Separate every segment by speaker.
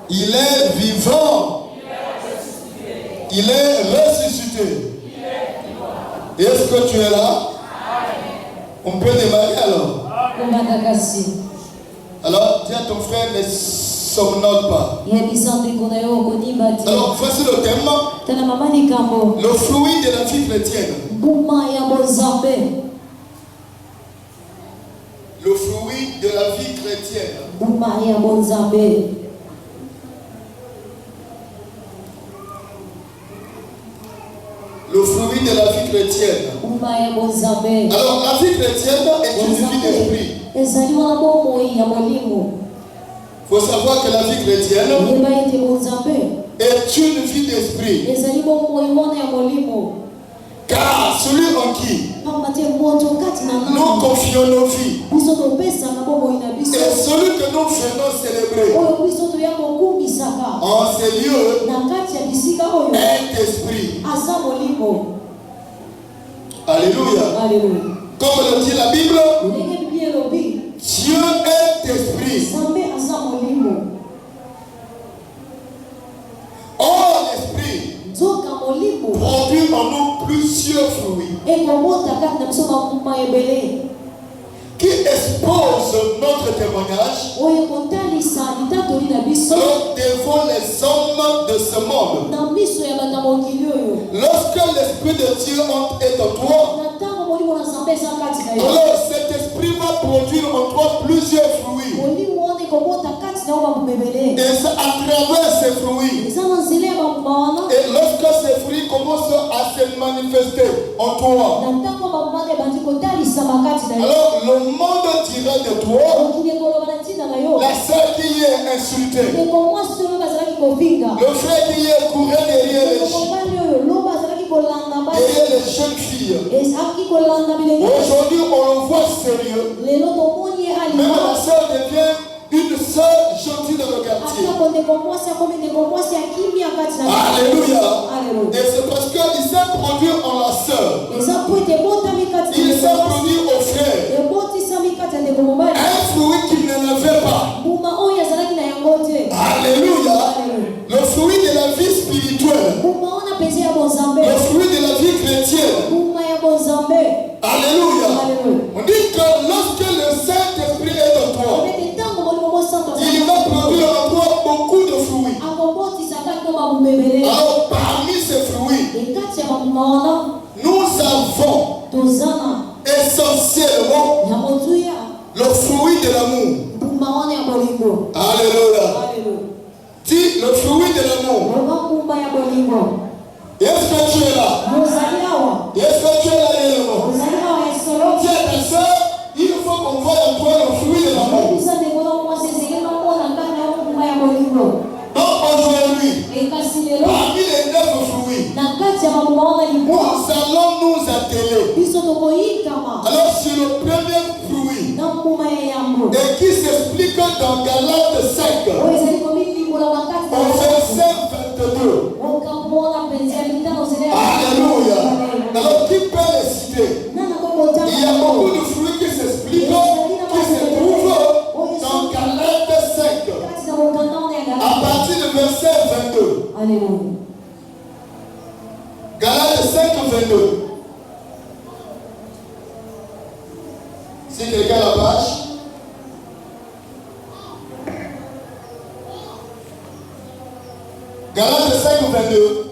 Speaker 1: Il est vivant. Il est ressuscité. Est-ce que tu es là? On peut démarrer alors. Alors, dis à ton frère, ne somnote pas. Alors, voici le thème. Le fruit de la vie chrétienne. Le fruit de la vie chrétienne. Le fruit de la vie chrétienne. Alors, la vie chrétienne est une vie d'esprit. Il faut savoir que la vie chrétienne est une vie d'esprit. Car celui en qui nous confions nos vies et celui que nous venons célébrer en ces lieux est esprit. Alléluia. Comme le dit la Bible, Dieu est esprit. Or l'esprit produit en nous plusieurs fruits qui exposent notre témoignage. Nous devant les hommes de ce monde. Lorsque l'esprit de Dieu est en toi, alors cet esprit va produire en toi plusieurs fruits. Et c'est à travers ces fruits. Et lorsque ces fruits commencent à se manifester en toi, alors le monde dira de toi, la sœur qui est insultée, le frère qui est couru derrière les jeunes filles. Aujourd'hui on le voit sérieux. Même la sœur devient une sœur gentille dans le quartier. Alléluia. Et c'est parce qu'il s'est produit en la sœur. Il s'est produit au frère. Un fruit qu'il n'en avait pas. Alléluia. Le fruit de la vie spirituelle. Le fruit de la vie chrétienne. Alléluia. On dit que lorsque le Saint-Esprit est en toi, il va produire en toi beaucoup de fruits. Alors parmi ces fruits, nous avons essentiellement le fruit de l'amour. Alléluia. Dis le fruit de l'amour. Est-ce que tu es là? Est-ce que tu es là réellement? Dis à ta soeur, il faut qu'on voie en toi le fruit de l'amour. Donc aujourd'hui, parmi les 9 fruits, nous allons nous atteler. Alors sur le premier fruit, et qui s'explique dans Galates 5, au verset 22. Alléluia. Alors qui peut les citer? Il y a beaucoup de fruits qui s'expliquent, qui se trouvent dans Galates 5. À partir du verset 22. Alléluia. Galates 5, 22. Si quelqu'un a la page. Galates 5, 22.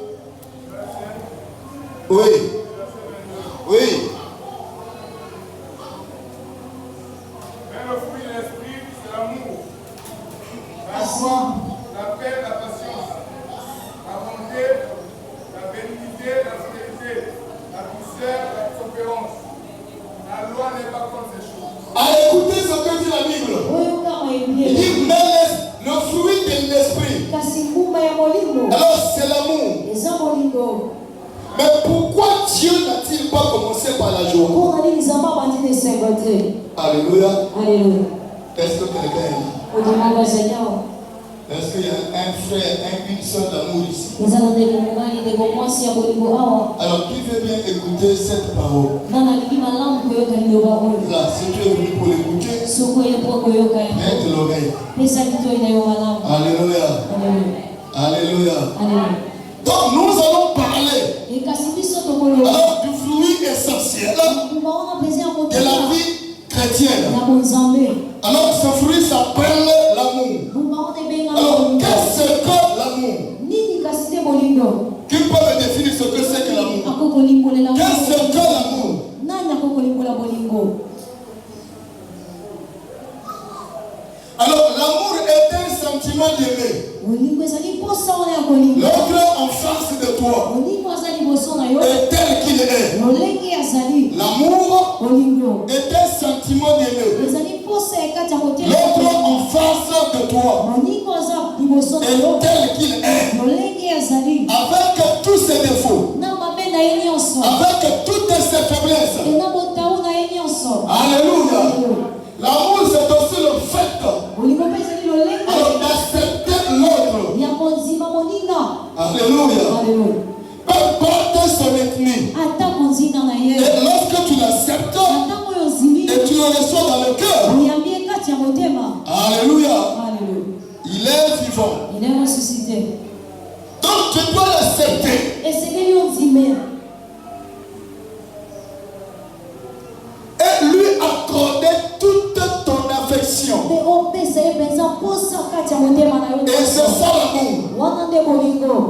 Speaker 1: Oui. Oui.
Speaker 2: Mais le fruit de l'esprit, c'est l'amour. La joie, la paix, la patience, la bonté, la bénignité, la fidélité, la douceur, la tempérance. La loi n'est pas contre ces choses.
Speaker 1: Allez, écoutez ce que dit la Bible. Il dit, mais le fruit de l'esprit. Alors, c'est l'amour. Mais pourquoi Dieu n'a-t-il pas commencé par la joie? Alléluia.
Speaker 3: Alléluia.
Speaker 1: Est-ce que quelqu'un est là? Est-ce qu'il y a un frère, une soeur d'amour ici? Alors, qui veut bien écouter cette parole? Là, si tu es venu pour l'écouter, mets l'oreille. Alléluia. Alléluia. Donc, nous allons parler alors, du fruit essentiel de la vie chrétienne. Alors, ce fruit s'appelle l'amour. Alors, qu'est-ce que l'amour? Qui peut me définir ce que c'est que l'amour? Qu'est-ce que l'amour? Alors, l'amour est un sentiment d'aimer. L'autre en face de toi est tel qu'il est. L'amour est un sentiment d'aimer. L'autre en face de toi est tel qu'il est. Avec tous ses défauts. Avec toutes ses faiblesses. Alléluia. L'amour, c'est aussi le fait d'accepter l'autre. Alléluia. Peu importe son ethnie. Et lorsque tu l'acceptes et tu le reçois dans le cœur, alléluia, il est vivant. Donc tu dois l'accepter. Et lui accorder toute ton affection. Et c'est ça l'amour.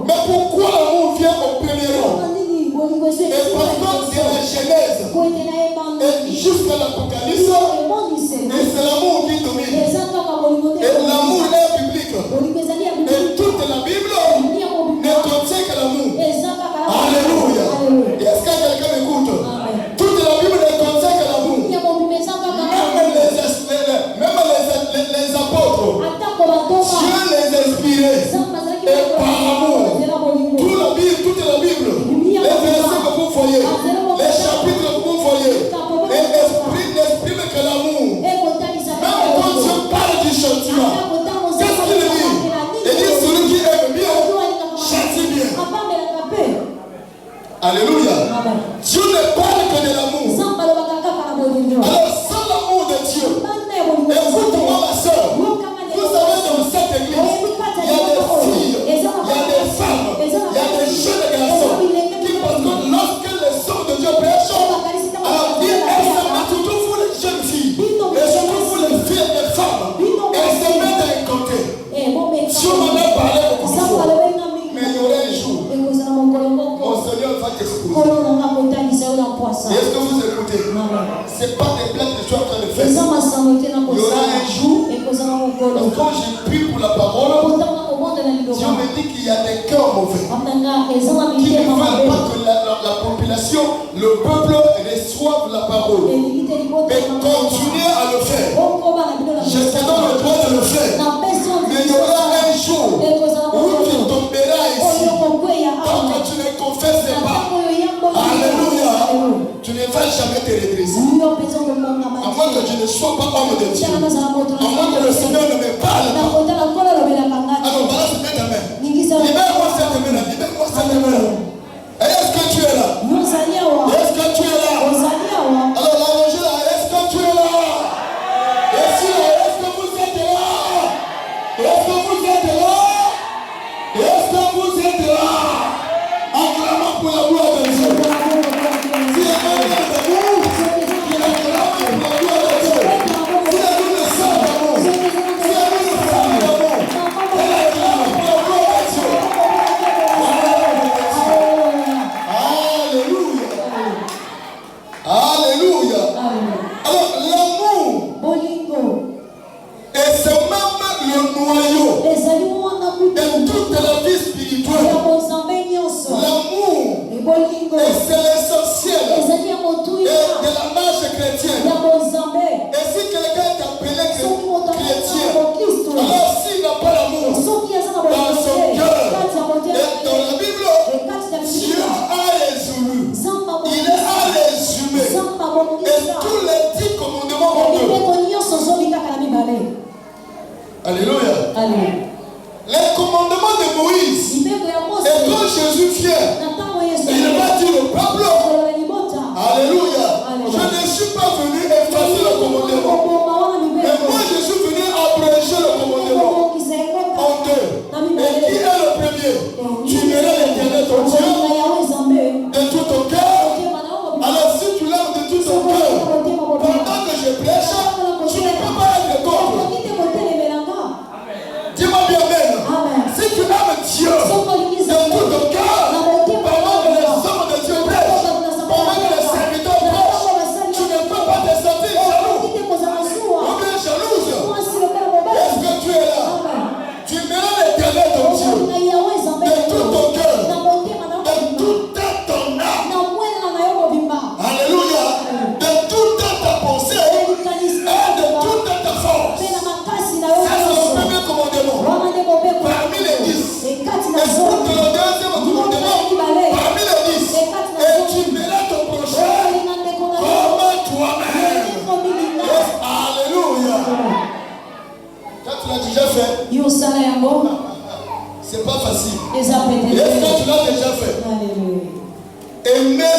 Speaker 1: Mais pourquoi l'amour vient au premier rang? Et parce que c'est la Genèse et jusqu'à l'Apocalypse, et c'est l'amour qui domine. Et l'amour est biblique. Et toute la Bible ne contient que l'amour. Alléluia. Est-ce que quelqu'un m'écoute? Toute la Bible ne contient que l'amour. Même les apôtres, Dieu les inspirait. Et par amour, toute la Bible, les versets que vous voyez, les chapitres que vous voyez, n'expriment que l'amour. Même quand Dieu parle du châtiment, qu'est-ce qu'il dit? Il dit celui qui aime bien, châtie bien. Alléluia. Dieu ne parle que de l'amour. Alors sans l'amour de Dieu, écoute-moi ma soeur, vous savez dans cette église, il y a des filles, il y a des femmes, il y a des jeunes garçons qui pensent que lorsque les sons de Dieu prêchent, alors elles se mettent surtout pour les jeunes filles, et surtout pour les filles et les femmes, elles se mettent à écouter. Dieu m'en a parlé beaucoup de fois, mais il y aura un jour, mon Seigneur va t'exposer. Est-ce que vous écoutez? Ce n'est pas des blagues que je suis en train de faire. Il y aura un jour, quand je prie pour la parole, Dieu me dit qu'il y a des cœurs mauvais qui ne veulent pas que la population, le peuple reçoive la parole. Mais continuez à le faire. Je te donne le droit de le faire. Mais il y aura un jour où tu tomberas ici. Tant que tu ne confesses pas. Alléluia. Tu ne vas jamais te redresser. À moins que je ne sois pas homme de Dieu. À moins que le Seigneur ne me parle pas. Alors voilà, c'est ta main. Libère-moi cette main. Libère-moi cette main. Est-ce que tu es là? Est-ce que tu es là? Alors l'allongez là. Est-ce que tu es là? Est-ce que vous êtes là? Est-ce que vous êtes là? Est-ce que vous êtes là? Acclamons pour la gloire de Dieu. Si la gloire de Dieu, qui l'acclame pour la gloire de Dieu. Si la gloire de sang d'amour, si la gloire de sang d'amour, elle acclame pour la gloire de Dieu. Alléluia. Alléluia. Alors l'amour, et c'est même le noyau de toute la vie spirituelle. L'amour, et c'est l'essentiel de la marche chrétienne. Et si quelqu'un est appelé chrétien, alors s'il n'a pas l'amour dans son cœur, et dans la Bible, Dieu a résolu, il a résumé, et tous les 10 commandements en eux. Alléluia.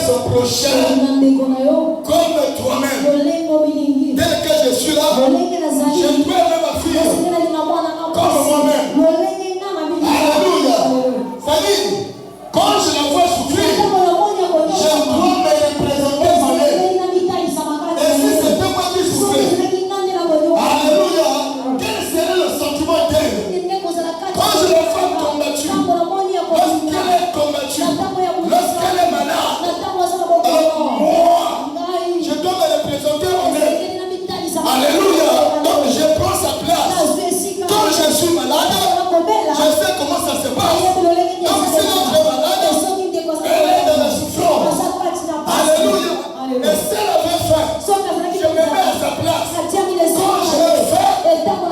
Speaker 1: un prochain comme toi-même. Tel que je suis là, je peux aimer ma fille comme moi-même. Alléluia. C'est-à-dire, quand je la vois souffrir, je dois me représenter moi-même. Et si c'était moi qui souffrais, alléluia, quel serait le sentiment d'elle? Quand je la vois combattue, lorsqu'elle est combattue, lorsqu'elle est malade, alors moi, je dois me représenter moi-même. Alléluia. Donc je prends sa place. Quand je suis malade, je sais comment ça se passe. Donc si l'autre est malade, elle est dans la souffrance. Alléluia. Et si elle avait faim, je me mets à sa place. Quand je l'ai fait,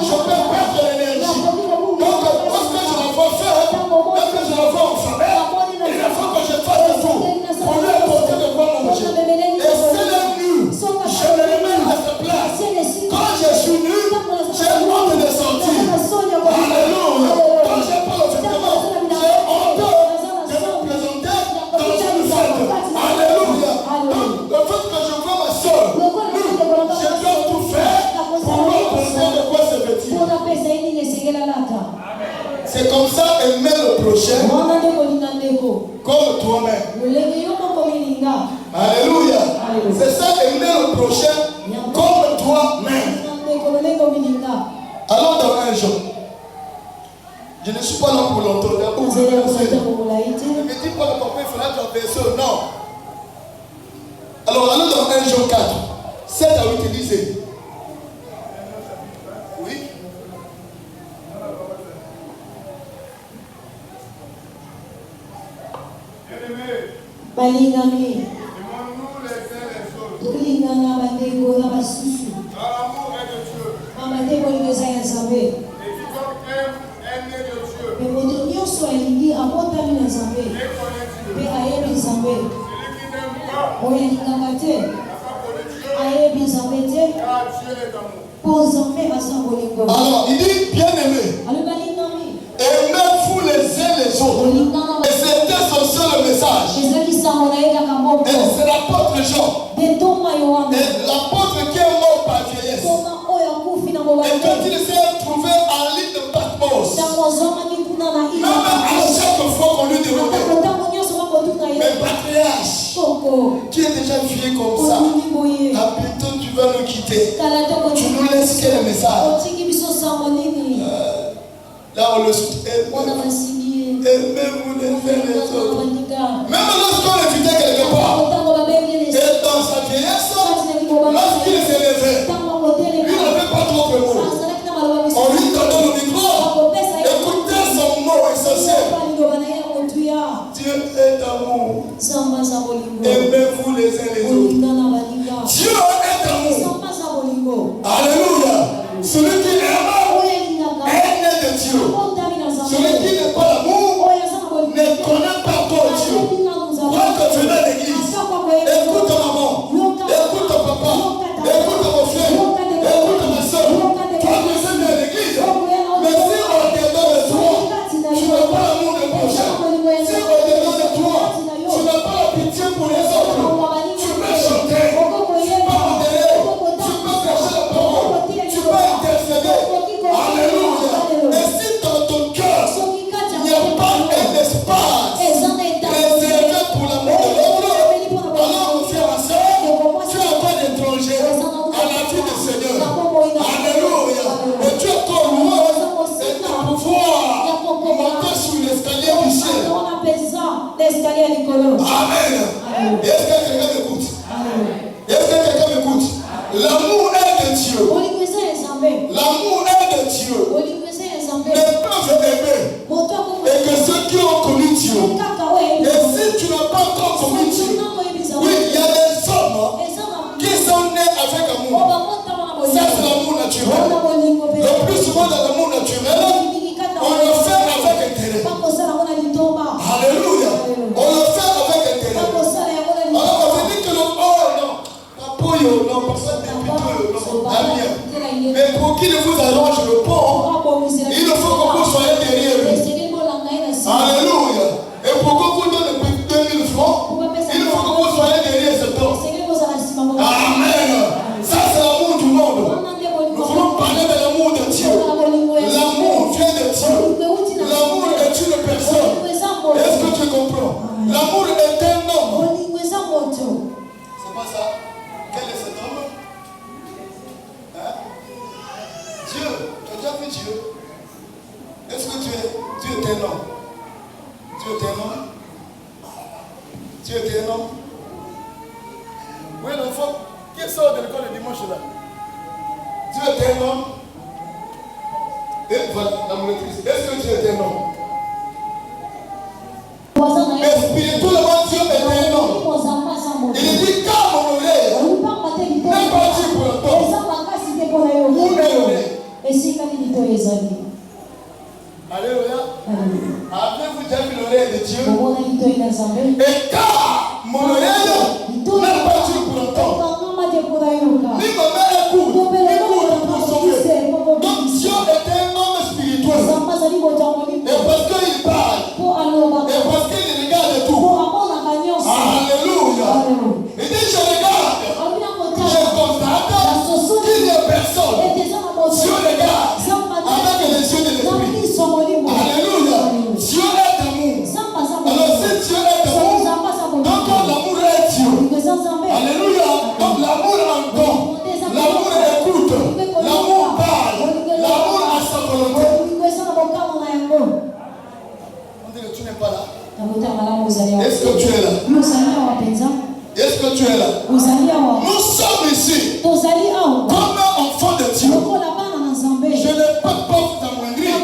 Speaker 1: je peux perdre l'énergie. Donc lorsque je la vois faire, lorsque je la vois en famille, il faut que je fasse le tout pour lui apporter de quoi manger. Et si elle est nue, je me remets à sa place. Quand je suis nu, j'ai honte de sortir. Alléluia. Quand j'ai pas le vêtement, j'ai honte de me présenter dans une fête. Alléluia. Donc, le fait que je vois ma soeur nue, je dois tout faire pour l'apporter de quoi se vêtir. C'est comme ça, aimer le prochain comme toi-même. Alléluia. C'est ça, aimer le prochain comme toi-même. Allons dans un jour. Je ne suis pas là pour l'entendre. Ne me dis pas le papa, il faudra traverser. Non. Alors allons dans 1 Jean 4, 7 à 8, lisez. Oui.
Speaker 2: Aimons-nous les uns les autres. L'amour est de Dieu. Et quiconque aime est né de Dieu. Et connaît Dieu. Celui qui n'aime pas n'a pas connu Dieu. Car Dieu est amour.
Speaker 1: Alors, il dit bien-aimé. Aimez-vous les uns les autres. Et c'était son seul message. Et c'est l'apôtre Jean. Et l'apôtre qui est mort par vieillesse. Et quand il s'est trouvé en l'île de Patmos, même à chaque fois qu'on lui demandait, mais patriarche, qui est déjà vieux comme ça, à bientôt tu vas nous quitter. Tu nous laisses quel message? Là on le soutient. Aimez-vous les uns les autres. Même lorsqu'on l'invitait quelque part, et dans sa vieillesse, lorsqu'il s'est levé, il n'avait pas d'autre mot. On lui donnait le micro. Écoutez son mot essentiel. Dieu est amour. Aimez-vous les uns les autres. Dieu est amour. Alléluia. Celui qui aime est né de Dieu. Celui qui n'est pas l'amour ne connaît pas encore Dieu. Quand tu viens à l'église, écoute ta maman, écoute ton papa, écoute mon frère, écoute ma soeur. Toi qui viens à l'église, mais si on te donne de toi, tu n'as pas l'amour de prochain. Si on te donne de toi, tu n'as pas la pitié pour les autres. Tu peux chanter, tu peux modérer, tu peux cacher la parole, tu peux intercéder. Alléluia. Et si dans ton cœur, il n'y a pas un espace réservé pour l'amour de l'autre, alors mon frère, ma soeur, tu as pas d'étranger à la vie du Seigneur. Alléluia. Et tu as ton louange et ton pouvoir monter sur l'escalier du ciel. Amen. Est-ce que quelqu'un m'écoute? Est-ce que quelqu'un m'écoute? L'amour est de Dieu. L'amour est de Dieu. Ne peuvent aimer. Et que ceux qui ont connu Dieu. Et si tu n'as pas encore connu Dieu, oui, il y a des hommes qui sont nés avec amour. Ça, c'est l'amour naturel. Le plus souvent, dans l'amour naturel, on le fait avec intérêt. Alléluia. On le fait avec intérêt. Alors, on veut dire que le oh non, Papoyo, non, parce que c'est mais pour qu'il vous arrange le pont, il faut que vous soyez derrière lui. Alléluia. Et pour que vous donne 2000 francs, il faut que vous soyez un homme. Dieu est un homme. Dieu est un homme. Oui, l'enfant qui sort de l'école le dimanche là. Dieu est un homme. Et voilà, la monitrice. Est-ce que Dieu est un homme? Mais spirituellement, Dieu est un homme. Il dit car mon oreille n'est pas Dieu pour l'entendre. Où est l'oreille? Alléluia. Avez-vous déjà vu l'oreille de Dieu? Et car mon oreille n'est pas Dieu pour l'entendre. Ni ma mère écoute, écoute pour sauver. Donc Dieu est un homme spirituel. Et parce qu'il parle, et parce qu'il regarde tout. Alléluia. Il dit je regarde, je constate qu'il n'y a personne. Dieu regarde avec les yeux de l'esprit. Alléluia. Dieu est amour. Alors si Dieu est amour, donc l'amour est Dieu. Alléluia. Donc l'amour entend, l'amour écoute, l'amour parle, l'amour a sa volonté. On dit que tu n'es pas là. Est-ce que tu es là? Est-ce que tu es là? Nous sommes ici comme enfants de Dieu. Je ne peux pas vous amoindrir.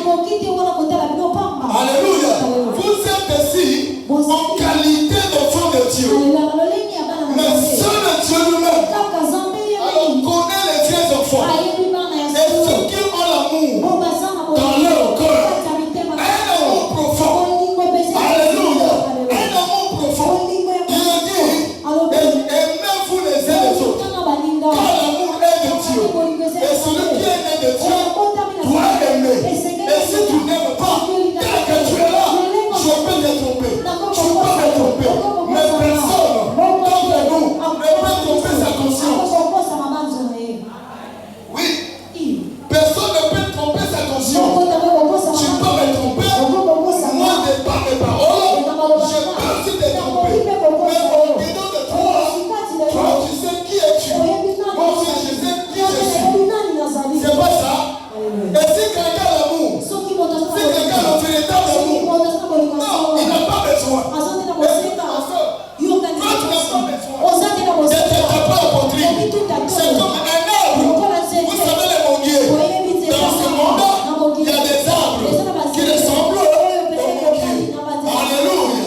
Speaker 1: Alléluia. Vous êtes ici en qualité d'enfants de Dieu. Mais seul Dieu lui-même alors connaît les vrais enfants. Et ceux qui ont l'amour dans leur cœur. Un amour profond. Alléluia. Un amour profond. Il dit, aimez-vous les uns les autres. Car l'amour est de Dieu. Et celui qui est né de Dieu doit aimer. Et si tu n'aimes pas, dès que tu es là, je peux te tromper. Tu peux me tromper. Mais personne d'entre nous ne peut tromper sa conscience. Oui. Personne ne peut tromper sa conscience. Tu peux me tromper. Moi, de par mes paroles, je peux aussi te tromper. Mais au dedans de toi, toi, tu sais qui es-tu. Moi aussi, je sais qui je suis. C'est pas ça. Et si quelqu'un a l'amour, si quelqu'un a le véritable amour, non, il n'a pas besoin. Toi, tu n'as pas besoin de te taper la poitrine. C'est comme un arbre. Vous savez les manguiers. Dans ce monde, il y a des arbres qui ressemblent aux manguiers. Alléluia.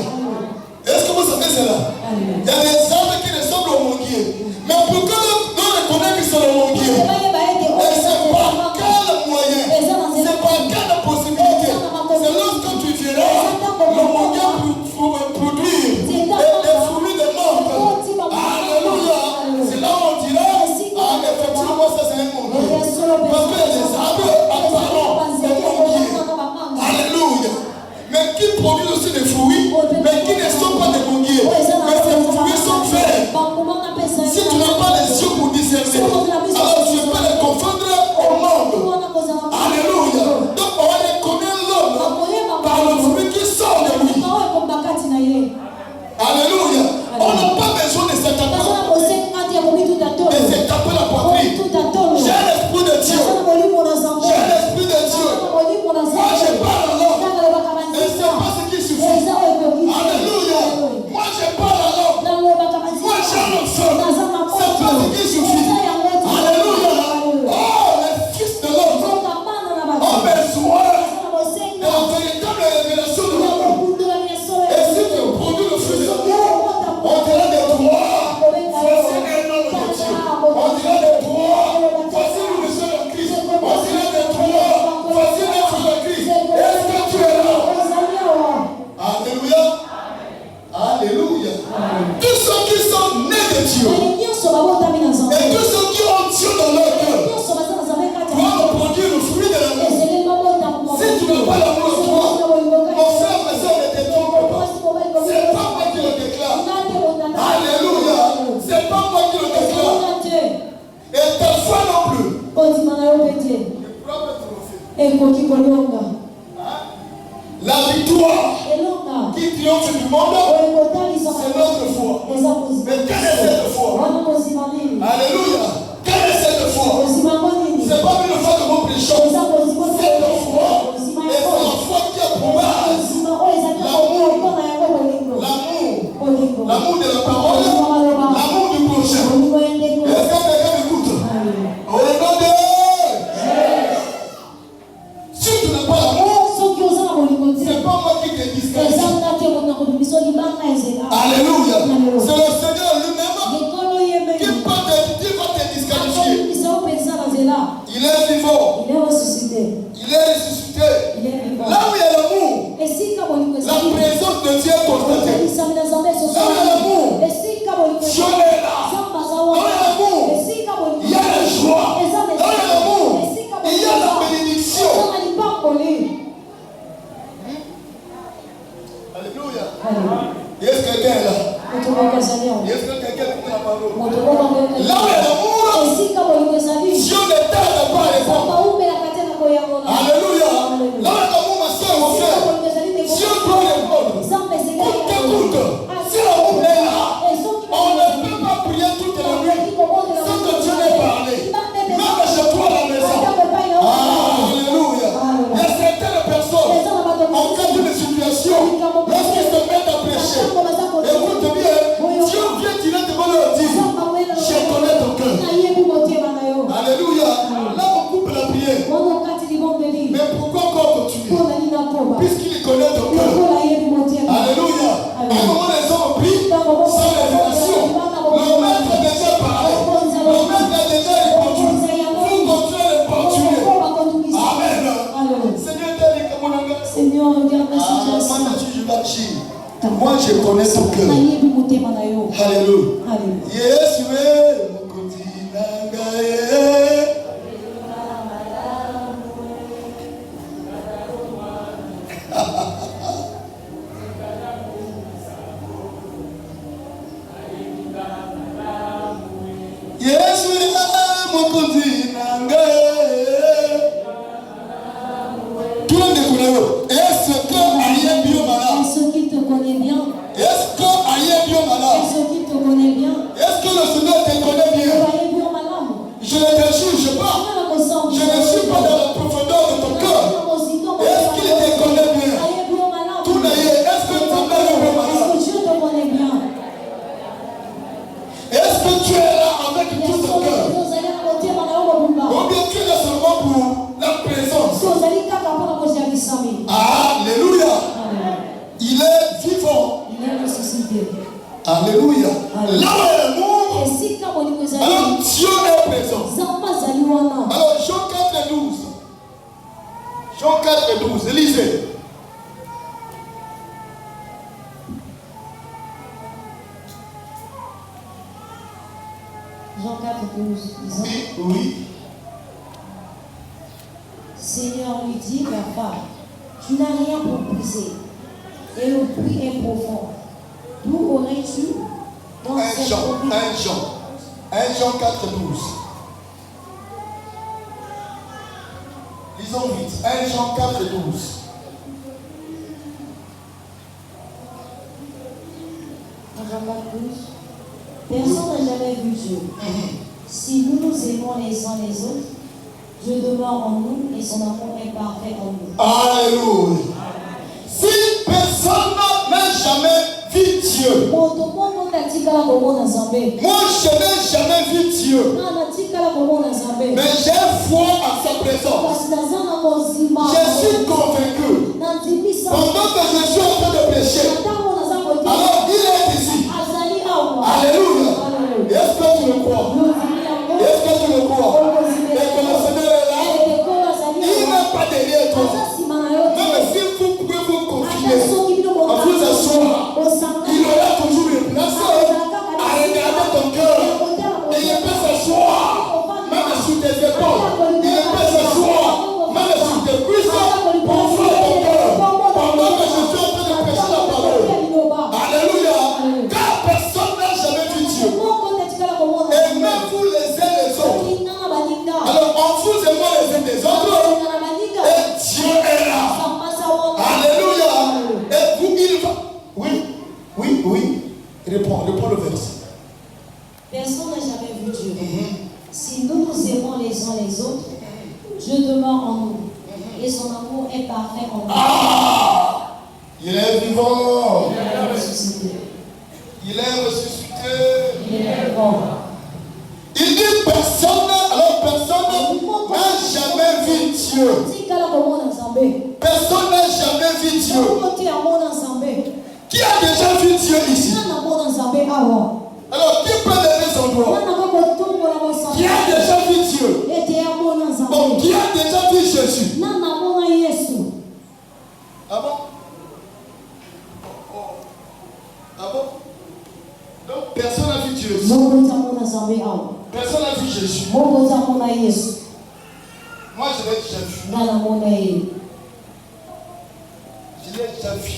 Speaker 1: Est-ce que vous savez cela? Il y a des arbres qui ressemblent aux manguiers. Mais pour que nous reconnaissons qu'ils sont les manguiers, et c'est par quel moyen, c'est par quelle possibilité, c'est lorsque tu verras le manguier produire des fruits de menthe. Alléluia. C'est là où on dira, effectivement, ça c'est un manguier. Parce que les arbres apparents, c'est manguier. Alléluia. Mais qui produisent aussi des fruits, mais qui ne sont pas des manguiers. Mais ces fruits sont verts. Si tu n'as pas les yeux pour discerner, alors tu peux les confondre au monde. Alléluia. Donc on reconnaît l'homme par le fruit qui sort de lui. Alléluia. On n'a pas besoin de se taper la poitrine. J'ai l'esprit de Dieu. J'ai l'esprit de Dieu. Moi je parle à l'homme. Et c'est pas ce qui suffit. Alléluia. Moi je parle à l'homme. Moi j'ai l'enfant. C'est pas ce qui suffit. Alléluia. Oh, les fils de l'homme ont besoin de la véritable révélation de l'amour. Et si tu produis le fruit de l'amour, on dira de toi, voici un homme de Dieu. On dira de toi, voici le Monsieur de Christ. On dira de toi, voici l'être de Christ. Est-ce que tu es là? Alléluia. Alléluia. Tous ceux qui sont nés de Dieu et tous ceux qui ont Dieu dans leur cœur doivent produire le fruit de l'amour. Si tu n'as pas l'amour en toi, mon frère, ma soeur, ne te trompe pas. C'est pas moi qui le déclare. Alléluia. C'est pas moi qui le déclare. Et ta foi non plus. La victoire qui triomphe du monde, c'est notre foi. Mais quelle est cette foi? Alléluia. Quelle est cette foi? C'est pas une foi que nous prêchons. Cette foi, et c'est la foi qui a pour base Est-ce que quelqu'un écoute la parole? Là où il y a l'amour, Dieu ne tarde pas à répondre. Alléluia. Là où il y a l'amour, ma soeur, mon frère, Dieu doit répondre. On t'écoute. Si l'amour est là, on ne peut pas prier toute la nuit sans que Dieu n'ait parlé. Même chez toi à la maison. Alléluia. Il y a certaines personnes, en cas d'une situation, lorsqu'ils se mettent à prêcher, écoute bien, Dieu vient directement leur dire, je connais ton cœur. Alléluia. Là, on coupe la prière. Mais pourquoi encore continuer? Puisqu'il connaît ton cœur. Alléluia. À un moment, les hommes prient sans révélation. Le maître a déjà parlé. Le maître a déjà répondu. Vous continuez de portuer. Amen.
Speaker 3: Seigneur, regarde la situation.
Speaker 1: Moi, je connais ton cœur. Alléluia. Yes, est-ce
Speaker 3: qu'il te connaît bien?
Speaker 1: Est-ce que le Seigneur te connaît bien? Je ne te juge pas. Je ne suis pas dans la profondeur de ton cœur. Est-ce qu'il te connaît bien? Tout d'ailleurs, est-ce que ta mère est malade? Est-ce que tu es là avec tout ton cœur? Ou bien tu es là seulement pour la présence? Alléluia. Il est vivant. Alléluia. Là où il est mort, alors Dieu est présent. Alors Jean 4:12. Jean 4:12. Lisez.
Speaker 3: Jean 4:12.
Speaker 1: Oui.
Speaker 3: Seigneur lui dit, ma femme, tu n'as rien pour briser, et le puits est profond. D'où aurais-tu dans
Speaker 1: 1 Jean 4:12. Lisons vite. 1 Jean 4:12.
Speaker 3: Jean 4:12. Personne n'a jamais vu Dieu. Si nous nous aimons les uns les autres, Dieu demeure en nous et son amour est parfait en nous.
Speaker 1: Alléluia. Si personne n'a jamais vu Dieu, moi je n'ai jamais vu Dieu, mais j'ai foi à sa présence. Je suis convaincu. Pendant que je suis en train de prêcher, alors il est ici. Alléluia. Est-ce que tu le crois? Est-ce que tu le crois? Et que le Seigneur est là? Il n'est pas derrière toi. Même si vous pouvez vous confier, en vous asseoir, il aura toujours une place à regarder ton cœur. Et il peut s'asseoir, même sur tes épaules. Il peut s'asseoir, même sur tes cuisses, pour ouvrir ton cœur. Pendant que je suis en train de prêcher la parole. Alléluia. Car personne n'a jamais vu Dieu. Et même vous les uns les autres. Alors en vous aimant les uns des autres, et Dieu est là. Alléluia. Et vous, il va. Oui. Réponds le verset.
Speaker 3: Personne n'a jamais vu Dieu. Si nous nous aimons les uns les autres, Dieu demeure en nous. Et son amour est parfait en nous.
Speaker 1: Il est vivant.
Speaker 3: Il est ressuscité.
Speaker 1: Il est ressuscité.
Speaker 3: Il est vivant.
Speaker 1: Il dit personne n'a jamais vu Dieu. Personne n'a jamais vu Dieu. Qui a déjà vu Dieu ici? Alors qui peut donner son droit? Qui a déjà vu Dieu? Bon, qui a déjà vu Jésus? Ah bon? Ah bon? Donc personne n'a vu Dieu. Personne n'a vu Jésus. Moi je l'ai déjà vu. Je l'ai déjà vu.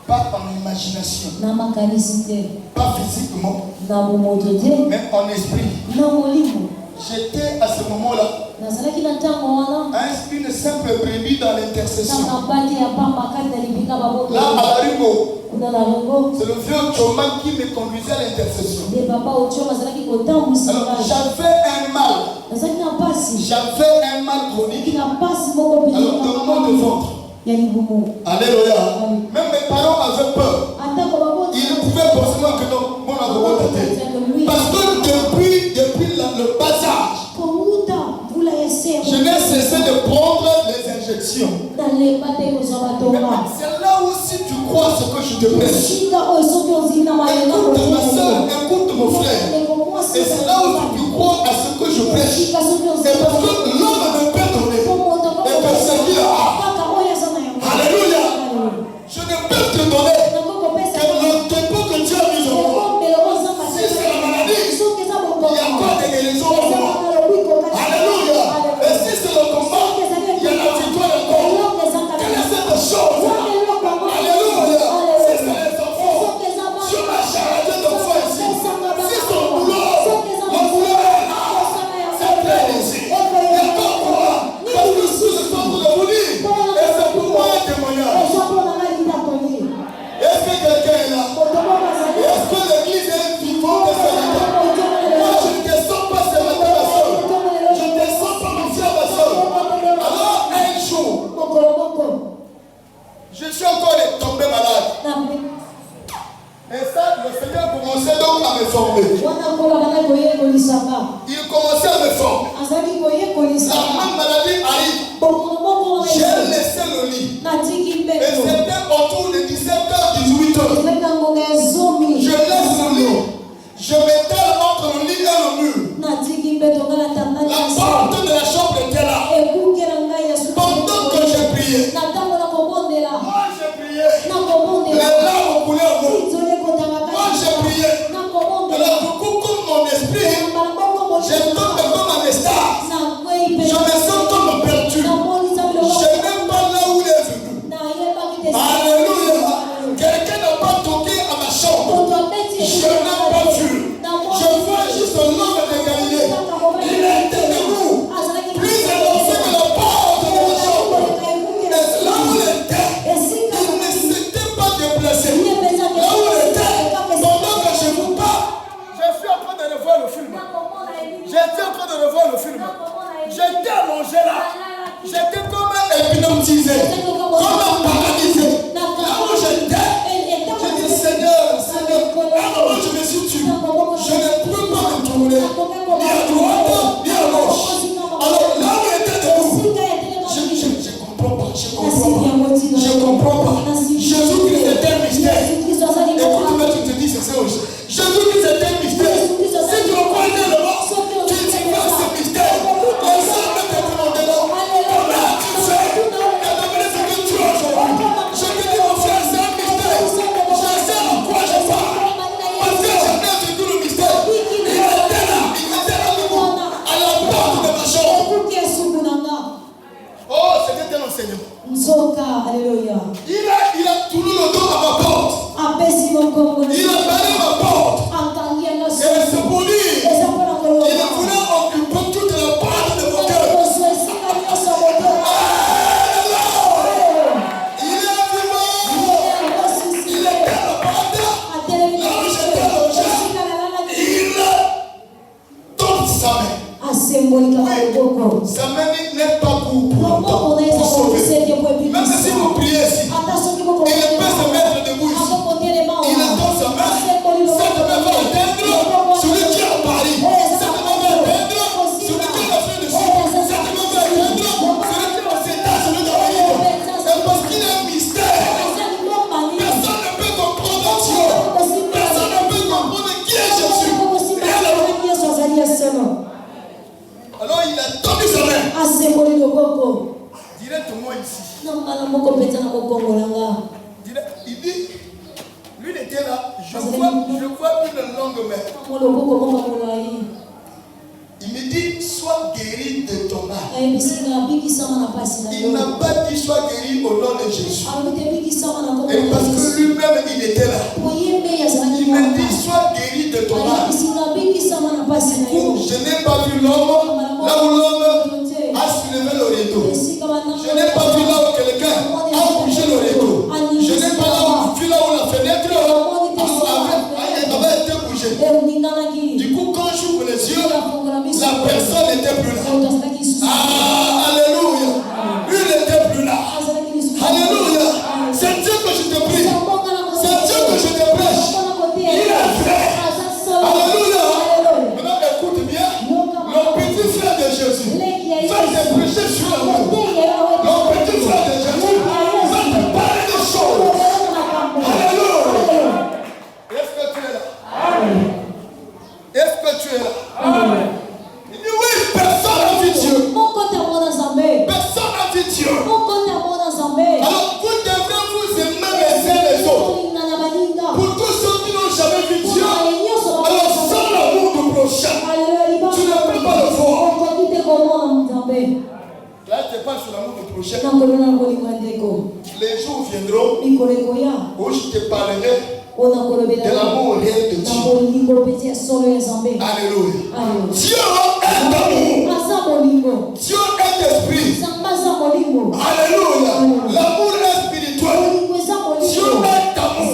Speaker 1: Pas en imagination.
Speaker 3: Pas
Speaker 1: physiquement,
Speaker 3: mais
Speaker 1: en esprit. J'étais à ce moment-là une simple brebis dans l'intercession. Là, à la Ringo, c'est le vieux Choma qui me conduisait à l'intercession. Alors, j'avais un mal. J'avais un mal chronique. Alors, de maux de ventre. Alléluia. Même mes parents avaient peur. Ils pouvaient forcément que non, mon avocat tête. Parce que depuis le bas âge, je n'ai cessé de prendre les injections. C'est là où si tu crois ce que je te prêche. Écoute ma soeur, écoute mon frère. Et c'est là où tu crois à ce que je prêche. Et parce que l'homme ne peut donner. Et que ce qu'il a. Alléluia. Je ne peux te donner que le dépôt que Dieu a mis en moi. Si c'est la maladie, il y a quoi de guérison en moi. Alléluia. Et si c'est le combat, il y a la victoire encore. Quelle est cette chose? Alléluia. Si c'est les enfants, Dieu m'a chargé d'enfants ici. Si c'est le boulot, le boulot est là. C'est plein ici. Il y a encore quoi? Parce que sous le temps de vous dire, et c'est pour moi un témoignage. Est-ce que quelqu'un est là? Est-ce que l'église est vivante ce matin? Moi, je ne descends pas ce matin, ma soeur. Je ne descends pas mon frère, ma soeur. Alors, un jour, je suis encore tombé malade. Et ça, le Seigneur commençait donc à me former. Il commençait à me former. La même maladie arrive. J'ai laissé le lit. Et c'était autour de 17h, 18h. Je laisse le lit. Je m'étale entre le lit et le mur. La porte de la chambre était là. Pendant que j'ai prié. Moi j'ai prié. Les larmes coulaient au bout. Moi j'ai prié. Alors du coup, comme mon esprit, j'ai tombé comme un estar. Je me sens comme perdu. Je n'aime pas là où il est venu. Alléluia. Quelqu'un n'a pas toqué à ma chambre. Je n'ai pas vu. Je vois juste l'homme de Galilée. Il était debout. Plus élancé que la porte de la chambre. Et là où il était, il ne s'était pas déplacé. Là où il était, pendant que je vous parle, je suis en train de revoir le film. J'étais en train de revoir le film. J'étais allongé là. J'étais comme hypnotisé, comme paralysé. Là où j'étais, je dis Seigneur, alors je me suis tué. Je ne peux pas me tourner, ni à droite, ni à gauche. Alors là où j'étais debout, je comprends pas, je comprends pas. Jésus-Christ était un mystère. Écoute-moi, tu te dis c'est ça aussi. Jésus-Christ était un mystère. Si tu le connais le mot, tu dis pas ce mystère. Les hommes ne te demandent pas. Comment tu fais? Et demandez ce que tu as aujourd'hui. Je te dis mon frère, c'est un mystère. Je sais en quoi je parle. Parce que j'ai bien vécu le mystère. Il était là debout, à la porte de ma chambre. Oh, c'était un enseignement.
Speaker 3: Alléluia.
Speaker 1: Il a tourné le dos à ma porte. Il a barré ma porte. Et c'est pour dire, il voulait occuper toute la porte de mon cœur. Il est vivant. Il était à la porte. Là où j'étais allongé. Il tombe sa main. Sa main n'est pas pour longtemps, pour sauver. Même si vous priez ici, il peut se mettre debout ici. Il attend sa main. Cette main va atteindre celui qui est à Paris. Cette main va atteindre celui qui est en Afrique du Sud. Cette main va atteindre celui qui est aux États-Unis d'Amérique. Et parce qu'il est un mystère, personne ne peut comprendre Dieu. Personne ne peut comprendre qui est Jésus. Alors il a tendu sa main. Directement ici. Il dit, lui il était là, je vois une longue main. Il me dit, sois guéri de ton âme. Il n'a pas dit, sois guéri au nom de Jésus. Et parce que lui-même, il était sois guéri de ton mal. Je n'ai pas vu l'homme là où l'homme a soulevé le rideau. Je n'ai pas vu là où quelqu'un a bougé le rideau. Je n'ai pas vu là où la fenêtre avait été bougée. Du coup, quand j'ouvre les yeux, la personne n'était plus là. Ah, alléluia. Lui n'était plus là. Alléluia. C'est Dieu que je te prie. C'est Dieu que je te prêche. Il est vrai. Alléluia. Maintenant, écoute bien. Le petit frère de Jésus va te prêcher sur l'amour. Le petit frère de Jésus va te parler des choses. Alléluia. Est-ce que tu es là? Est-ce que tu es là? Il dit oui, personne n'a vu Dieu. Personne n'a vu Dieu. Alors vous devrez vous aimer les uns les autres. Pour tous ceux qui n'ont jamais vu Dieu, alors sans l'amour du prochain, tu ne peux pas le voir. Là, je te parle sur l'amour du prochain. Les jours viendront où je te parlerai de l'amour réel de Dieu. Alléluia. Dieu est amour. Dieu est esprit. Alléluia. L'amour est spirituel. Dieu est amour.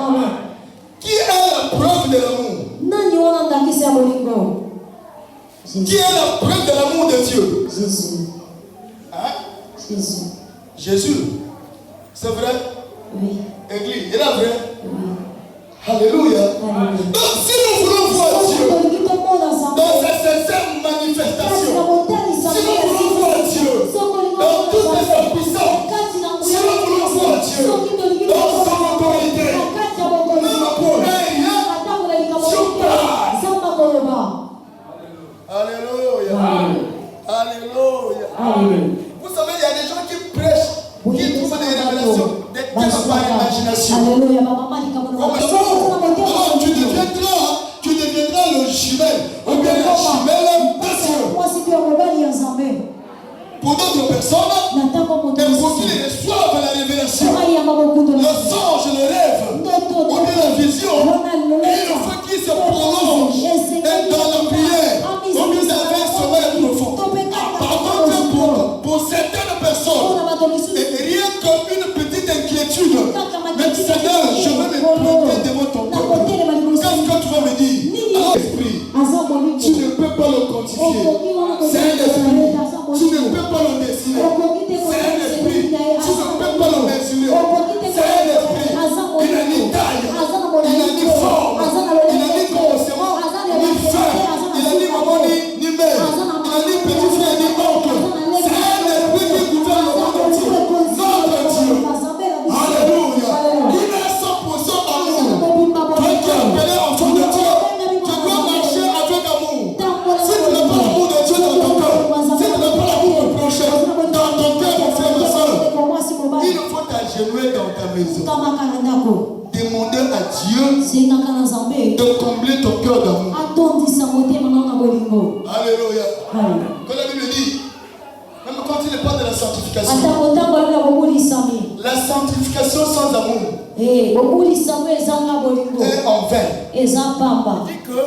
Speaker 1: Amen. Qui est la preuve de l'amour? Qui est la preuve de l'amour de Dieu?
Speaker 3: Jésus.
Speaker 1: Hein?
Speaker 3: Jésus.
Speaker 1: Jésus. C'est vrai?
Speaker 3: Oui.
Speaker 1: Église, il est vrai?
Speaker 3: Oui.
Speaker 1: Alléluia.
Speaker 3: Alléluia.
Speaker 1: Donc si nous voulons voir Dieu dans sa sincère manifestation, si nous voulons voir Dieu dans toute sa puissance, si nous voulons voir Dieu dans son autorité, même pour rien, Dieu parle. Alléluia. Alléluia. Vous savez, il y a des gens qui prêchent, qui trouvent des révélations, des thèmes par imagination.
Speaker 3: Alléluia.
Speaker 1: Alors tu deviendras le jumelle, ou bien la jumelle de Dieu. Pour d'autres personnes, elles reçoivent la révélation, le songe, le rêve, ou bien la vision, et il faut qu'ils se prolongent dans la prière, ou bien dans un sommeil profond. Par contre, pour certaines personnes, et rien qu'une petite inquiétude, mais Seigneur, je veux me planter devant ton peuple. Qu'est-ce que tu vas me dire? Alors, esprit, tu ne peux pas le quantifier. C'est un esprit. Tu ne peux pas le dessiner. C'est un esprit. Tu ne peux pas le mesurer. C'est un esprit. Il n'a ni taille. Il n'a ni forme. Il n'a ni commencement, ni fin. Il n'a ni maman, ni mère. Il n'a ni petit frère, ni oncle. C'est un esprit qui gouverne le monde entier. Notre Dieu. Alléluia. Il est 100% amour. Toi qui es appelé enfant de Dieu, tu dois marcher avec amour. Si tu n'as pas l'amour de Dieu dans ton cœur, si tu n'as pas l'amour du prochain dans ton cœur, mon frère, ma soeur, il faut t'agenouiller dans ta maison. Demander à Dieu de combler ton cœur d'amour. Alléluia. Quand la Bible dit, même quand il parle de la sanctification, la sanctification sans amour est en vain. Il dit que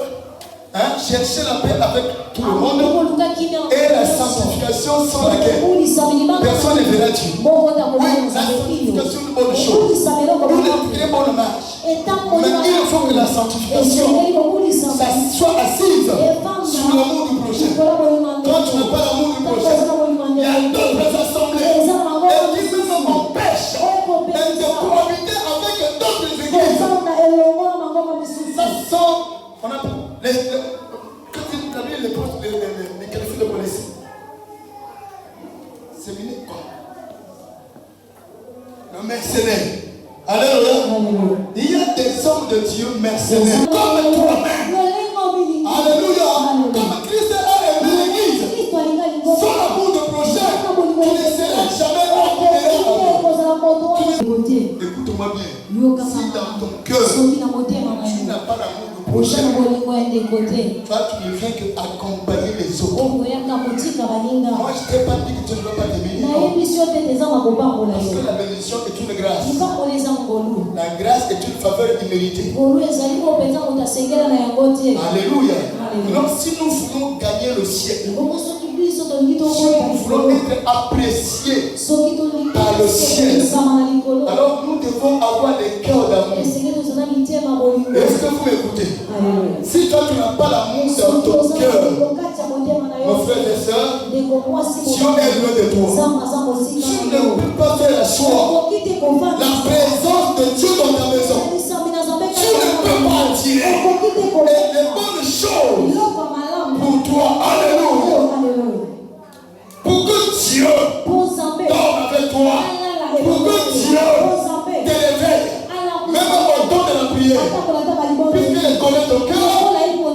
Speaker 1: chercher la paix avec tout le monde et la sanctification sans laquelle personne ne verra Dieu. Oui, la sanctification est une bonne chose, une très bonne marche. Mais il faut que la sanctification ça soit assise sur l'amour du prochain. Quand tu n'as pas l'amour du prochain, il y a d'autres assemblées et qui nous empêchent de cohabiter avec d'autres églises. Ça sent, on a les qualifiés de police. C'est mini quoi? Le mercenaire. Alléluia. Il y a des hommes de Dieu mercenaires comme toi-même. Alléluia. Comme Christ a aimé l'église. Sans l'amour de prochain, tu ne seras jamais ordonné. Écoute-moi bien. Si dans ton cœur, tu n'as pas l'amour du prochain. Toi, tu ne viens que accompagner les autres. Moi, je ne t'ai pas dit que tu ne dois pas te bénir. Parce que la bénédiction est une grâce. La grâce est une faveur imméritée. Alléluia. Donc, si nous voulons gagner le ciel, si nous voulons être appréciés par le ciel, alors nous devons avoir des cœurs d'amour. Est-ce que vous m'écoutez? Si toi tu n'as pas l'amour dans ton cœur, mon frère et soeur, Dieu est loin de toi. Tu ne peux pas faire le choix. La présence de Dieu dans ta maison, tu ne peux pas attirer les bonnes choses pour toi. Alléluia. Pour que Dieu dorme avec toi, pour que Dieu t'éveille, même au temps de la prière, puisqu'il connaît ton cœur,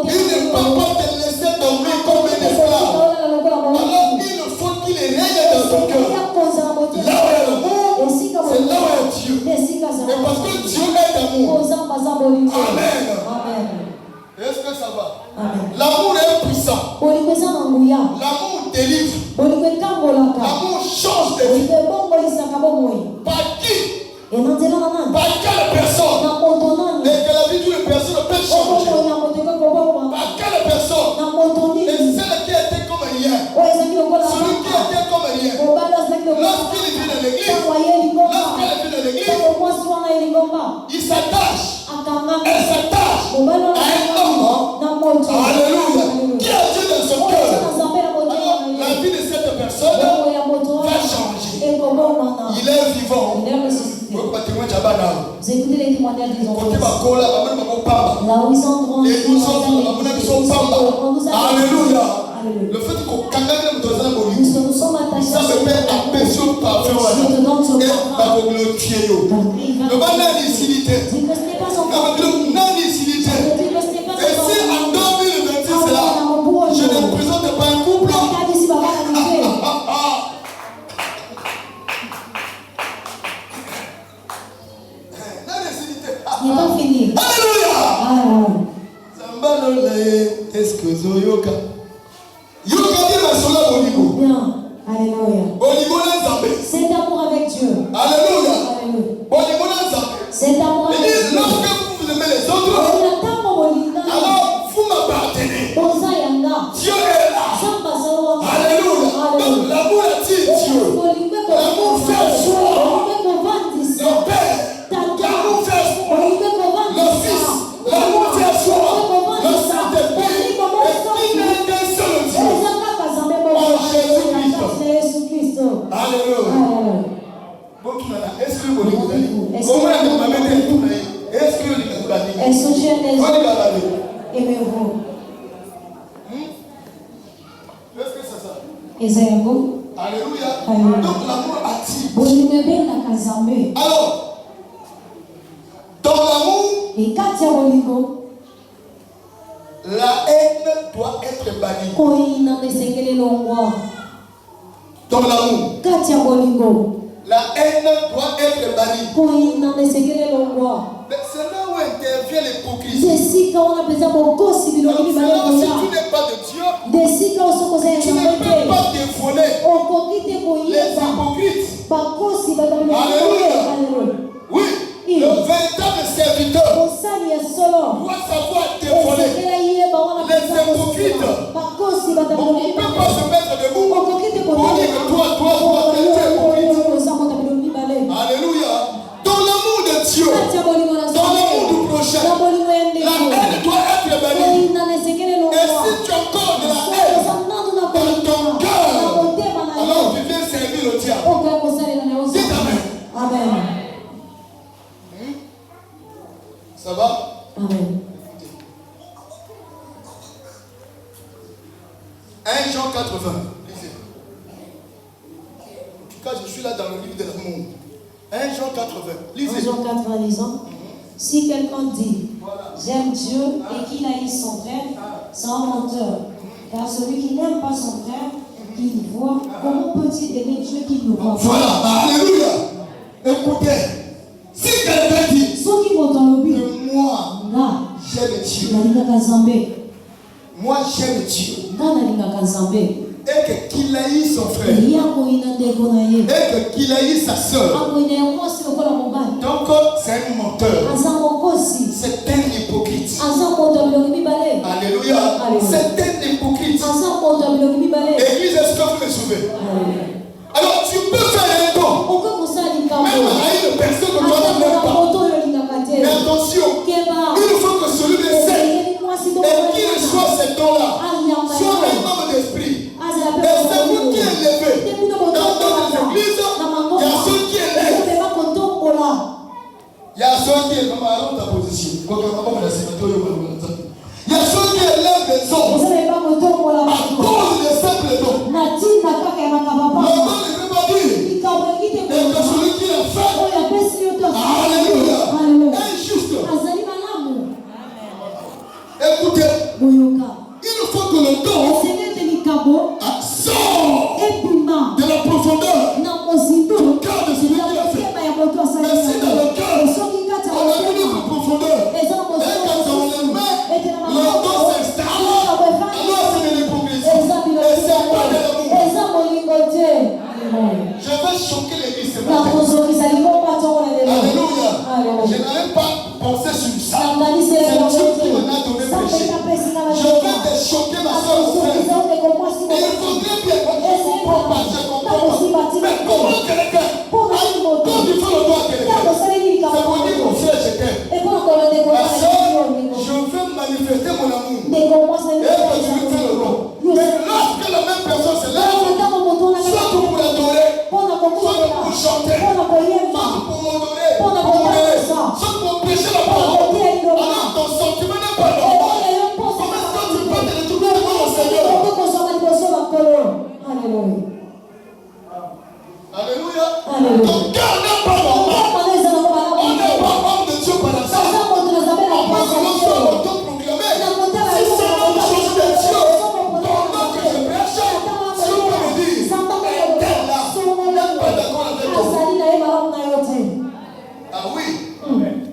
Speaker 1: il ne peut pas te laisser dormir comme un esclave. Alors il faut qu'il règne dans ton cœur. Là où il y a l'amour, c'est là où il y a Dieu. Et parce que Dieu est amour. Amen. Est-ce que ça va? L'amour est puissant. L'amour délivre. L'amour change de vie. Par qui? Par quelle personne? Et que la vie d'une personne peut changer. Par quelle personne? Et celle qui était comme hier. Celui qui était comme hier. Lorsqu'il vient de l'église, il s'attache. Elle s'attache à un homme. Alléluia. Qui a Dieu dans son cœur. Alors la vie de cette personne va changer. Il est vivant.
Speaker 3: Vous écoutez les témoignages des enfants. Là où ils sont grands.
Speaker 1: Alléluia. Le fait qu'on nous sommes attachés à ce Dieu te donne son parfum. Le et si en 2026 là, je ne présente pas un couple.
Speaker 3: Il n'est pas fini.
Speaker 1: Alléluia.
Speaker 3: Bien. Alléluia. C'est d'amour avec Dieu.
Speaker 1: Alléluia.
Speaker 3: C'est d'amour avec Dieu.
Speaker 1: Lorsque vous aimez les autres, alors vous m'appartenez. Dieu est là. Alléluia. Donc l'amour attire Dieu. L'amour fait foi. Le Père. L'amour fait foi. Le Fils. L'amour fait foi. Le Saint-Esprit. Et qui n'est qu'un seul Dieu. En Jésus-Christ. Alléluia. Est-ce que vous avez
Speaker 3: est-ce que j'aime les autres? Aimez-vous.
Speaker 1: Est-ce que c'est ça?
Speaker 3: Aimez-vous.
Speaker 1: Alléluia. Donc l'amour attire. Alors, dans l'amour, la haine doit être bannie. Dans l'amour, la haine doit être bannie. Mais c'est là où intervient l'hypocrisie. Donc, si tu n'es pas de Dieu, tu ne peux pas dévoiler les hypocrites. Alléluia. Oui, le véritable serviteur doit savoir dévoiler les hypocrites. On ne peut pas se mettre debout pour dire que toi, tu es hypocrite. Alléluia. Dans l'amour de Dieu, dans l'amour du prochain, la haine doit être bannie. Et si tu as encore de la haine dans ton cœur, alors tu viens servir le diable. Dites Amen.
Speaker 3: Amen.
Speaker 1: Ça va?
Speaker 3: Amen.
Speaker 1: 1 Jean 80. Lisez. En tout cas, je suis là dans le livre de l'amour. 1 Jean 80. Lisez.
Speaker 3: 1 Jean 80, lisons. Si quelqu'un dit j'aime Dieu et qu'il haït son frère, c'est un menteur. Car celui qui n'aime pas son frère, qu'il voit, comment peut-il aimer Dieu qui nous voit?
Speaker 1: Voilà. Alléluia. Écoutez. Si quelqu'un dit Dieu. Moi j'aime Dieu. Et que qu'il haït son frère. Et que qu'il haït sa soeur. Donc c'est un menteur. C'est un hypocrite. Alléluia. C'est un hypocrite. Église, est-ce que vous me suivez? Alors tu peux faire un don. Même à une personne que toi tu n'aimes pas. Mais attention, il faut que celui de sait et qu'il soit cet don-là soit un homme d'esprit. Et c'est vous qui est levé. Dans notre église, il y a ceux qui élèvent. Il y a ceux qui élèvent. Ta position. Il y a ceux qui élèvent les hommes à cause de simples dons. Le don ne veut pas dire et que celui qui l'a fait, alléluia, injuste. Écoutez, il faut que le don sort de la profondeur du cœur de celui qui l'a fait. Mais si dans le cœur, on a mis notre profondeur, et quand on le met, le don s'installe, alors c'est de l'hypocrisie. Et c'est pas de l'amour. Je vais choquer l'église ce matin. Alléluia. Je n'avais pas pensé sur ça. C'est Dieu qui m'en a donné péché. Je vais te choquer ma soeur ou frère. Et il faudrait bien que je ne comprends pas. Mais comment quelqu'un, quand il fait le doigt à quelqu'un, ça veut dire mon frère je t'aime. Ma soeur, je veux manifester mon amour. Et que tu lui fais le don. Mais lorsque la même personne se lève, soit pour l'adorer, soit pour chanter, soit pour m'honorer, soit pour prêcher la parole, alors ton sentiment n'est pas normal. Comment est-ce que tu peux te retourner devant le Seigneur? Alléluia. Ton cœur n'est pas normal. On n'est pas homme de Dieu par hasard. On peut commencer à l'auto-proclamer. Si c'est la chose de Dieu, ton nom que je prêche, si on peut me dire, elle là, n'est pas d'accord avec toi. Ah oui.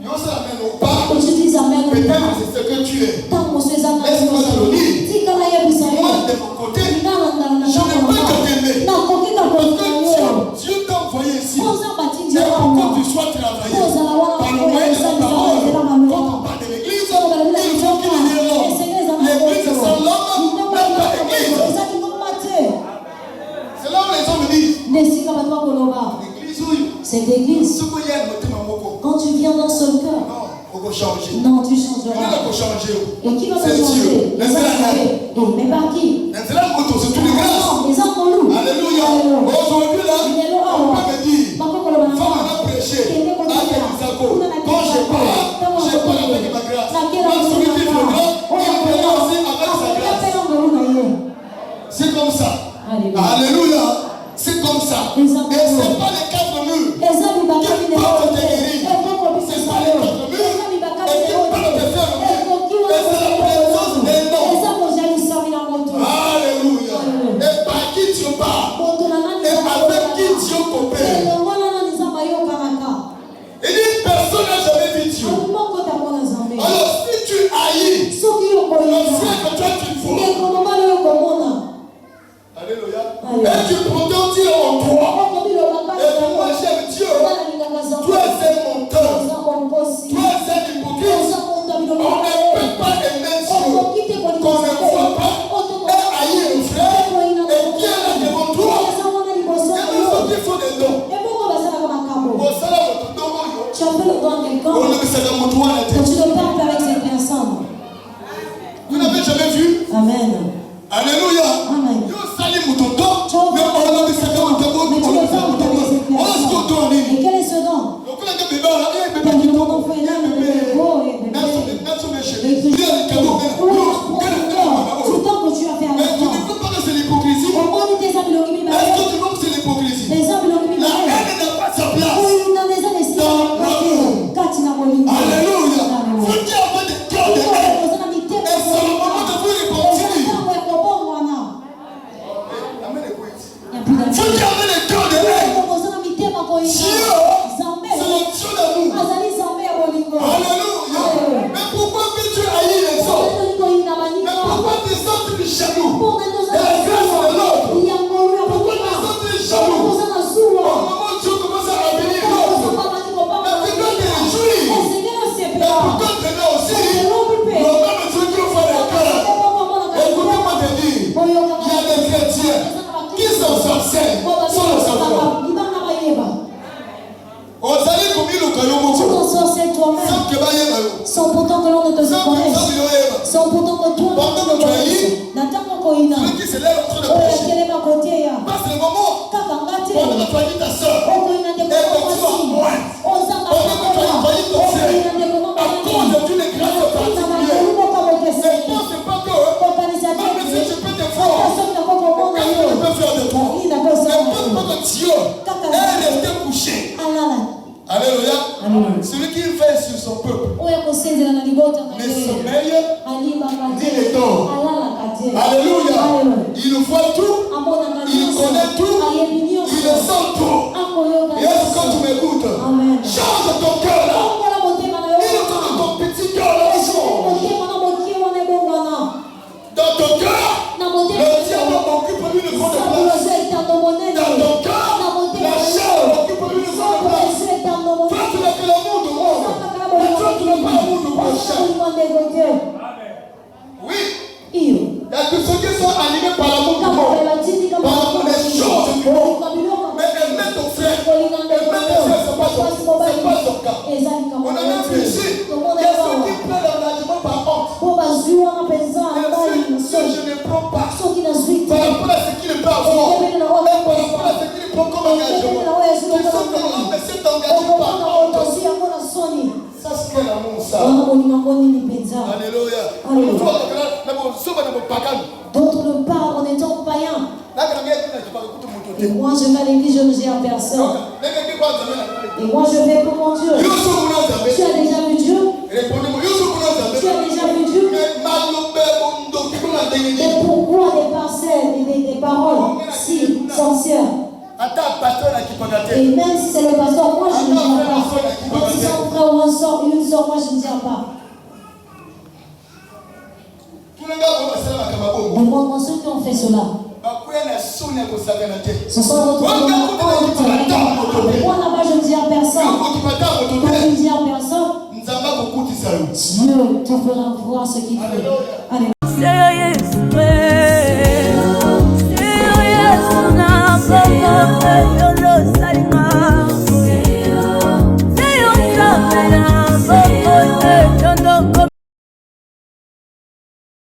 Speaker 1: Yo ça amène au pas. Peut-être c'est ce que tu es. Laisse-moi te le dire. Moi de mon côté, je ne peux que t'aimer. Parce que Dieu t'a envoyé ici. C'est pour que tu sois travaillé. Par le moyen de la parole. Quand on parle de l'église, il faut qu'il y ait l'homme. L'église sans l'homme, même pas l'église. C'est là où les gens me disent. L'église oui.
Speaker 3: Cette église, quand tu viens dans son cœur, non, tu changeras. Et qui va te changer? Mais par qui?
Speaker 1: C'est une grâce.
Speaker 3: Les hommes pour nous.
Speaker 1: Alléluia. Aujourd'hui là, on peut me dire, faut me prêcher à Kélisako. Quand je parle avec ma grâce. Quand celui qui est le grand, il parle aussi avec sa grâce. C'est comme ça. Alléluia. C'est comme ça. Et ce n'est pas les quatre murs qui peuvent te guérir. Ce n'est pas les quatre murs et qui peuvent te faire le bien. Et c'est la présence des noms. Alléluia. Et par qui Dieu parle. Et avec qui Dieu coopère. Il dit personne n'a jamais vu Dieu. Alors si tu haïs le frère que toi tu vois. Alléluia. Et tu prétends dire en toi. Et moi j'aime Dieu. Toi c'est un menteur. Toi c'est un hypocrite. On ne peut pas aimer Dieu qu'on ne voit pas et haïr le frère et qui est là devant toi. Et nous sommes qui font des dons.
Speaker 3: Tu as fait le don à quelqu'un. Tu ne parles pas avec cette personne.
Speaker 1: Vous n'avez jamais vu?
Speaker 3: Amen.
Speaker 1: Alléluia.
Speaker 3: Amen.
Speaker 1: Mais
Speaker 3: et quel est ce don? Tout temps que tu as fait avec toi.
Speaker 1: Mais tu ne peux pas que c'est l'hypocrisie. Est-ce que tu vois que c'est l'hypocrisie? La haine n'a pas sa place. Alléluia. Vous qui avez des cœurs de haine. Et c'est le moment de vous les continuer. Vous qui avez les cœurs de haine. Dieu, c'est le Dieu d'amour. Alléluia. Mais pourquoi veux-tu haïr
Speaker 3: Sans pourtant que l'on ne te connaisse. Sans pourtant que toi ne te connaisses. N'attends qu'on y a.
Speaker 1: Celui qui se lève en train de
Speaker 3: Oh,
Speaker 1: prêcher.
Speaker 3: quel est ma côté ya?
Speaker 1: Passe le moment.
Speaker 3: Kaka ngate.
Speaker 1: Pendant que tu as dit ta soeur.
Speaker 3: Oh, il y a des moments aussi. Oh, ça va.
Speaker 1: Pendant que tu as envoyé ton frère. À cause d'une grâce particulière. Ne pense pas que même si tu peux te voir, qu'est-ce que tu peux faire de toi? Ne pense pas que Dieu est resté couché. Alléluia. Celui qui veille sur son peuple ne sommeille ni ne dort. Alléluia. Il voit tout, il connaît tout, il sent tout. Et est-ce que tu m'écoutes? Change ton cœur là. Il est dans ton petit cœur là. Dans ton cœur, le diable occupe lui une grande place. Dans ton cœur, la chair occupe lui une grande place. Toi, tu n'as que l'amour du monde. Mais toi, tu n'as pas l'amour du prochain. Oui. Il y a que ceux qui sont animés par l'amour du monde, par l'amour des choses du monde. Mais aimer ton frère, aimer ton frère, c'est pas son cas. On a même vu ici, il y a ceux qui prennent l'engagement par honte. Et si je ne prends pas, par rapport à ce qu'il peut avoir, et par rapport à ce qu'il prend comme engagement, tu sens que l'homme s'est engagé par honte. Ça, c'est quel amour ça? Alléluia.
Speaker 3: D'autres le parlent en étant païens. Et moi je vais à l'église, je ne gère personne. Et moi je vais pour mon Dieu. Tu as déjà vu Dieu? Tu as déjà vu Dieu? Mais pourquoi des parcelles, des paroles si sincères? Et même si c'est le pasteur, moi je ne gère pas. Même si c'est un frère ou un sort, une sort, moi je ne gère pas. Demande-moi ceux qui ont fait cela. Ce sont votre honte. Moi là-bas je ne dis à personne. Quand je ne dis à personne, Dieu te fera voir ce qu'il fait. Alléluia.